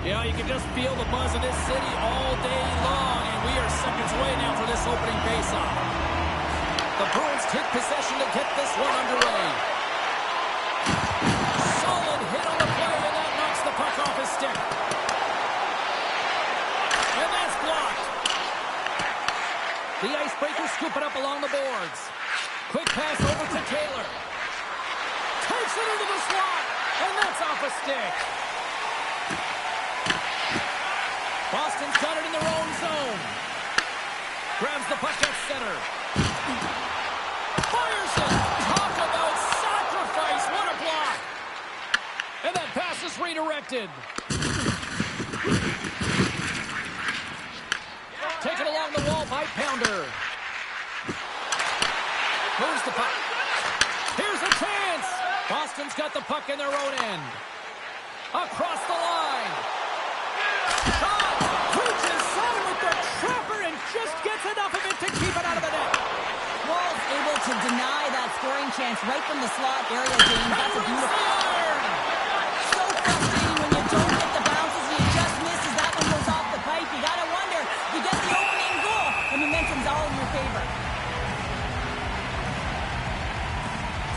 Yeah, you can just feel the buzz in this city all day long, and we are seconds away now for this opening faceoff. The Broons take possession to get this one underway. Solid hit on the play, and that knocks the puck off his stick. And that's blocked. The Icebreakers scoop it up along the boards. Quick pass over to Taylor. Takes it into the slot, and that's off a stick. Boston's got it in their own zone. Grabs the puck at center. Fires it. Talk about sacrifice. What a block. And that pass is redirected. Taken along the wall by Pounder. Moves the puck. Here's a chance. Boston's got the puck in their own end. Across the line. Shot. Reaches side with the trapper and just gets enough of it to keep it out of the net. Wall's able to deny that scoring chance right from the slot area, James. That's a beautiful iron. So frustrating when you don't get the bounces and you just misses. That one goes off the pipe. You gotta wonder, you get the opening goal, and momentum's all in your favor.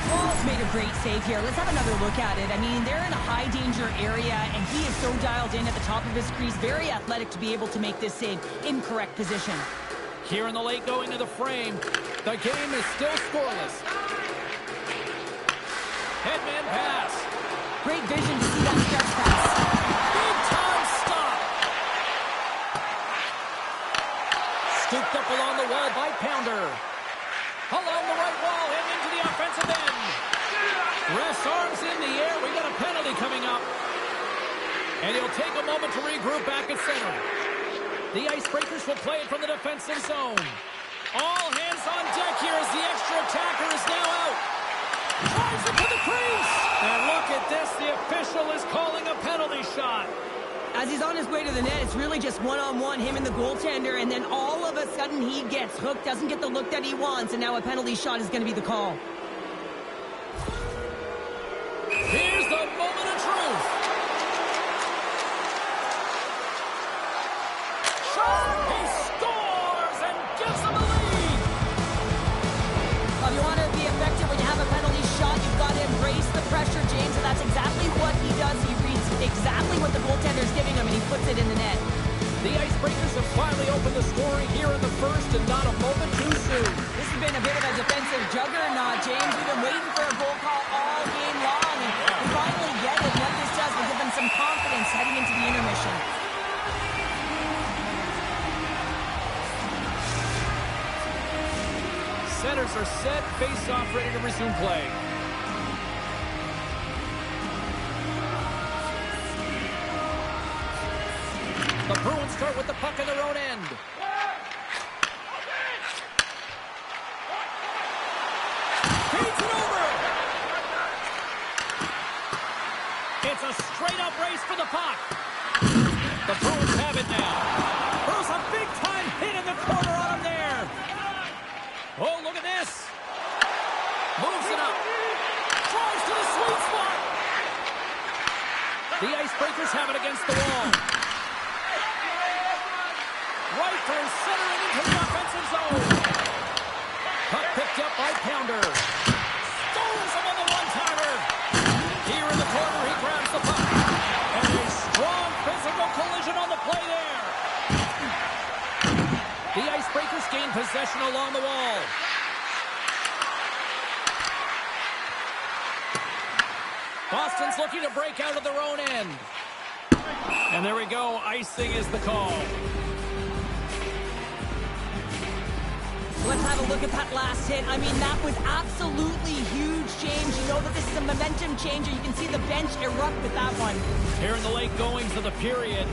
Wall's made a great save here. Let's have another look at it. I mean, they're in a high-danger area, and he is so dialed in at the top of his crease. Very athletic to be able to make this save in correct position. Here in the late going to the frame. The game is still scoreless. Headman pass. Great vision to see that stretch pass. Big-time stop. Scooped up along the wall by Pounder. Along the right wall and into the offensive end. Ref's arms in the air. We got a penalty coming up. And he'll take a moment to regroup back at center. The Icebreakers will play it from the defensive zone. All hands on deck here as the extra attacker is now out. Drives it to the crease. And look at this. The official is calling a penalty shot. As he's on his way to the net, it's really just one-on-one, him and the goaltender, and then all of a sudden he gets hooked, doesn't get the look that he wants, and now a penalty shot is going to be the call. Here's the moment of truth. Shot! He scores and gives them the lead. If you want to be effective when you have a penalty shot, you've got to embrace the pressure, James, and that's exactly what he does. He reads exactly what the goaltender is giving him, and he puts it in the net. The Icebreakers have finally opened the scoring here in the first, and not a moment too soon. This has been a bit of a defensive juggernaut, James. We've been waiting for a goal call all game long, and we finally get it. What this does will give them some confidence heading into the intermission. Centers are set, face-off ready to resume play. The Bruins start with the puck in their own end. Feeds it over. It's a straight-up race for the puck. The Bruins have it now. Throws a big-time hit in the corner on him there. Oh, look at this. Moves it up. Tries to the sweet spot. The Icebreakers have it against the wall. Right from center and into the offensive zone. Puck picked up by Pounder. Stones him on the one-timer. Here in the corner, he grabs the puck. And a strong physical collision on the play there. The Icebreakers gain possession along the wall. Boston's looking to break out of their own end. And there we go. Icing is the call. Let's have a look at that last hit. I mean, that was absolutely huge, James. You know that this is a momentum changer. You can see the bench erupt with that one. Here in the late goings of the period,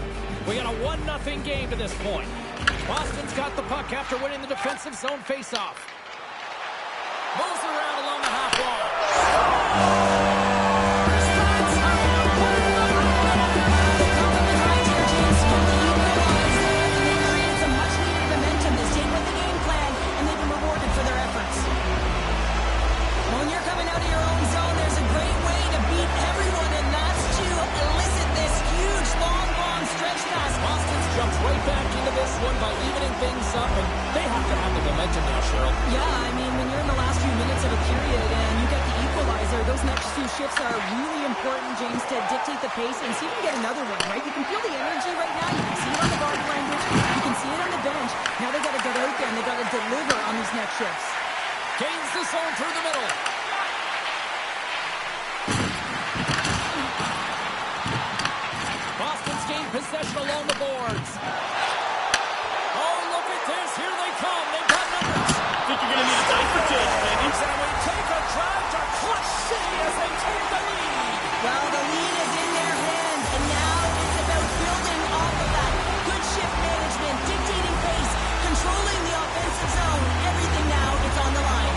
we got a 1-0 game to this point. Boston's got the puck after winning the defensive zone faceoff. Moves around along the half wall. When you're coming out of your own zone, there's a great way to beat everyone, and that's to elicit this huge, long Yeah, I mean, when you're in the last few minutes of a period and you get the equalizer, those next few shifts are really important, James, to dictate the pace and see if you can get another one, right? You can feel the energy right now. You can see it on the body language. You can see it on the bench. Now they got to get out there and they got to deliver on these next shifts. Gains the zone through the middle. Boston's gained possession along the boards. Oh, look at this. Here they come. They've got numbers. I think you're going to need a diaper change, baby. And we take a drive to Clutch City as they take the lead. Well, the lead is in their hands, and now it's about building off of that. Good shift management, dictating pace, controlling the offensive zone. Everything now is on the line.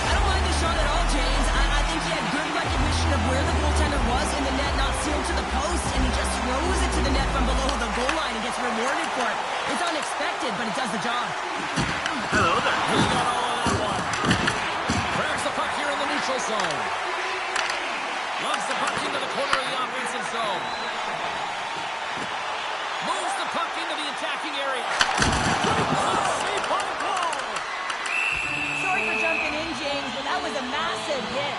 I don't mind the shot at all, James. I think he had good recognition of where the goaltender was in the net, not sealed to the post, and he just throws it to the net from below the goal line and gets rewarded for it. It's unexpected, but it does the job. Hello there. He got all of that one. Grabs the puck here in the neutral zone. Loves the puck into the corner of the offensive zone. Moves the puck into the attacking area. Save by Paul. Sorry for jumping in, James, but that was a massive hit.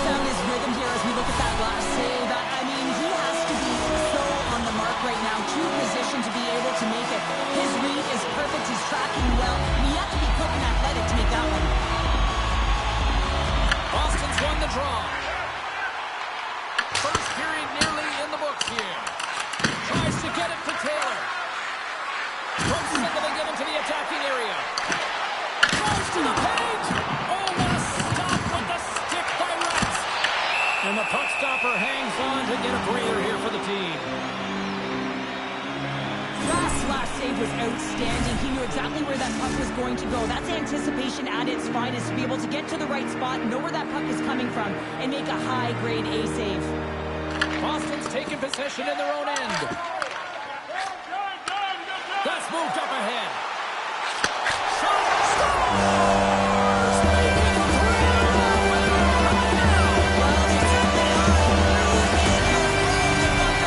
Found his rhythm here as we look at that last save. I mean, he has to be so on the mark right now, true position to be able to make it. His read is perfect, he's tracking well, and you have to be quick and athletic to make that one. Boston's won the draw. First period nearly in the books here. Tries to get it to Taylor. From signaling it into the attacking area. Goes to the paint. Oh, what a stop with the stick by Russ. And the puck stopper hangs on to get a breather here for the team. Russ' last save was outstanding. He knew exactly where that puck was going to go. That's anticipation at its finest, to be able to get to the right spot, know where that puck is coming from, and make a high-grade A save. Boston's taken possession in their own end. That's moved up ahead. Shot! Scores! Making a Well, they certainly are.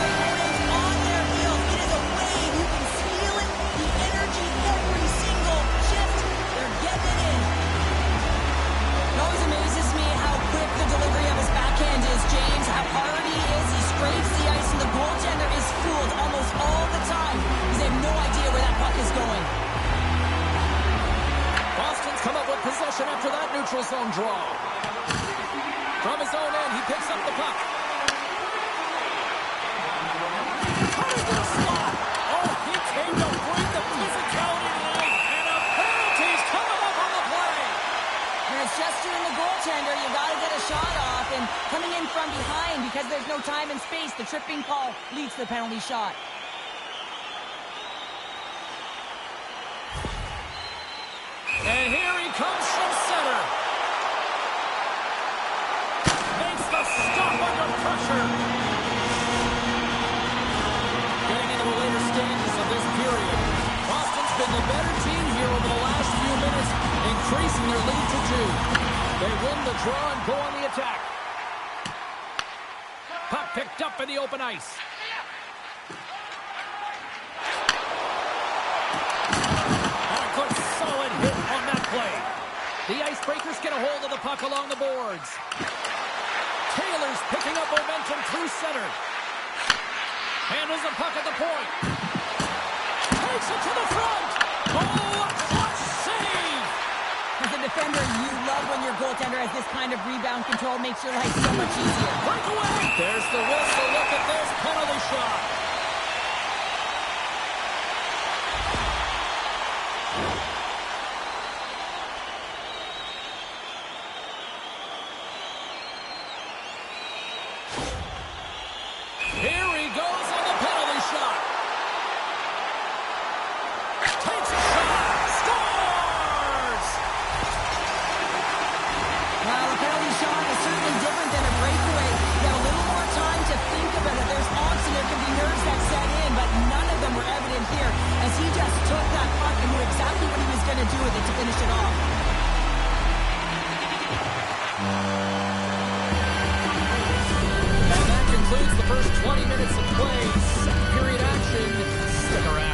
And they're on their heels. It is a wave. You can feel it. The energy every single shift. They're getting it in. It always amazes me how quick the delivery of his backhand is, James. How hard he is. He scrapes the ice, and the goaltender is fooled almost all the time because they have no idea where that puck is going. Boston's come up with possession after that neutral zone draw. From his own end, he picks up the puck. Cutting to the slot. Oh, he came to bring the physicality tonight. And a penalty's coming up on the play. When it's just you and the goaltender, you got to get a shot off. And coming in from behind, because there's no time and space, the tripping call leads to the penalty shot. And here he comes from center. Makes the stop under pressure. Getting into the later stages of this period. Boston's been the better team here over the last few minutes, increasing their lead to 2. They win the draw and go on the attack. Puck picked up in the open ice. A good solid hit on that play. The Icebreakers get a hold of the puck along the boards. Taylor's picking up momentum through center. Handles the puck at the point. Takes it to the front. Oh, a clutch save! As a defender, you love when your goaltender has this kind of rebound control. Makes your life so much easier. Breakaway! There's the whistle. Look at this penalty shot. Here he goes on the penalty shot. with it to finish it off. And that concludes the first 20 minutes of play. Second period action. Stick around.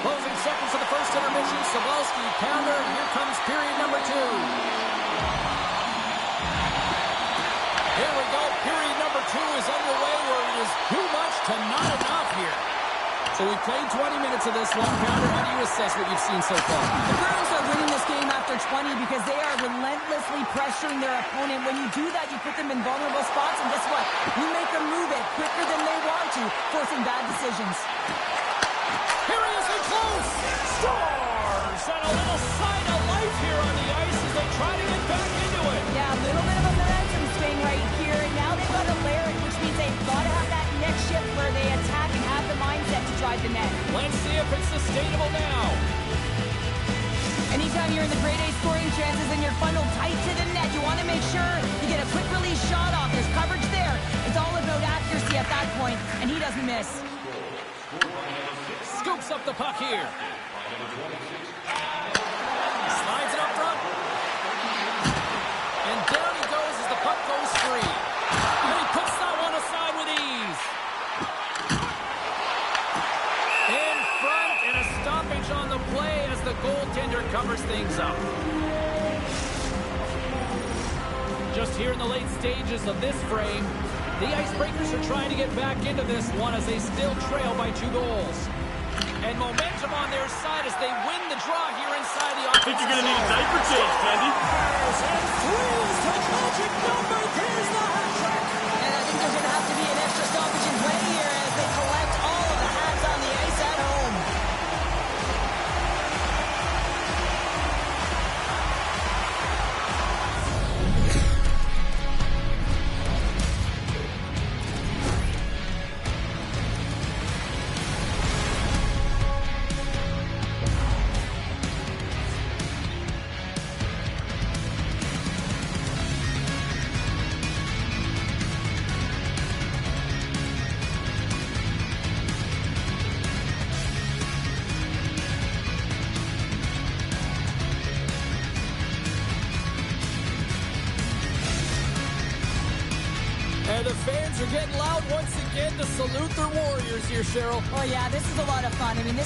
Closing seconds of the first intermission. Sobolski counter. Here comes period number 2. Here we go. Period number 2 is underway where it is too much to not enough here. So we played 20 minutes of this one. Pounder, how do you assess what you've seen so far? The Broons are winning this game after 20 because they are relentlessly pressuring their opponent. When you do that, you put them in vulnerable spots, and guess what? You make them move it quicker than they want to, forcing bad decisions. Here he is in close. Stars and a little sign of life here on the ice as they try to get back into it. Yeah, a little bit of a momentum swing right here, and now they've got to layer it, which means they've got to have that next shift where they attack and have the mindset to drive the net. Let's see if it's sustainable now. Anytime you're in the grade A scoring chances and you're funneled tight to the net, you want to make sure you get a quick release shot off. There's coverage there. It's all about accuracy at that point, and he doesn't miss. Scoops up the puck here. Slides it up front. And down he goes as the puck goes free. And he puts that one aside with ease. In front and a stoppage on the play as the goaltender covers things up. Just here in the late stages of this frame, the Icebreakers are trying to get back into this one as they still trail by 2 goals. And momentum on their side as they win the draw here inside the offensive zone. I think you're going to need a diaper change, Candy. And thrills to the magic number. There's the hat trick. And I think there's going to have to be an extra stoppage in play here as they collect all of the hats on the ice at home. And the fans are getting loud once again to salute their Warriors here, Cheryl. Oh, yeah, this is a lot of fun. I mean, this